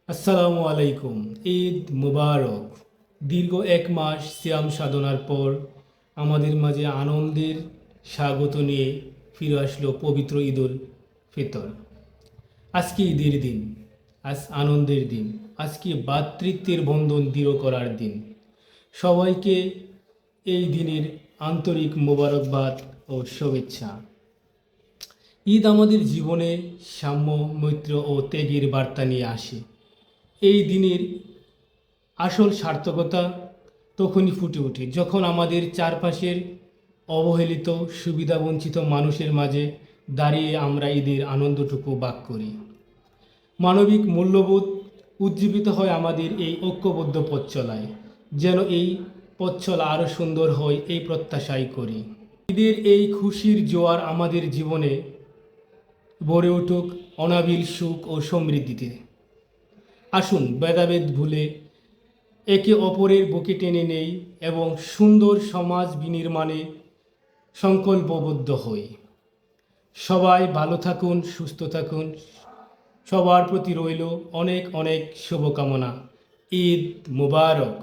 আসসালামু আলাইকুম। ঈদ মুবারক। দীর্ঘ এক মাস সিয়াম সাধনার পর আমাদের মাঝে আনন্দের স্বাগত নিয়ে ফিরে আসলো পবিত্র ঈদুল ফিতর। আজকে ঈদের দিন, আজ আনন্দের দিন, আজকে ভ্রাতৃত্বের বন্ধন দৃঢ় করার দিন। সবাইকে এই দিনের আন্তরিক মোবারকবাদ ও শুভেচ্ছা। ঈদ আমাদের জীবনে সাম্য, মৈত্র ও ত্যাগের বার্তা নিয়ে আসে। এই দিনের আসল সার্থকতা তখনই ফুটে ওঠে যখন আমাদের চারপাশের অবহেলিত সুবিধাবঞ্চিত মানুষের মাঝে দাঁড়িয়ে আমরা ঈদের আনন্দটুকু ভাগ করি। মানবিক মূল্যবোধ উজ্জীবিত হয় আমাদের এই ঐক্যবদ্ধ পথ চলায়। যেন এই পথ চলা আরও সুন্দর হয় এই প্রত্যাশাই করি। ঈদের এই খুশির জোয়ার আমাদের জীবনে ভরে উঠুক অনাবিল সুখ ও সমৃদ্ধিতে। আসুন ভেদাভেদ ভুলে একে অপরের বুকে টেনে নেই এবং সুন্দর সমাজ বিনির্মাণে সংকল্পবদ্ধ হই। সবাই ভালো থাকুন, সুস্থ থাকুন। সবার প্রতি রইল অনেক অনেক শুভকামনা। ঈদ মুবারক।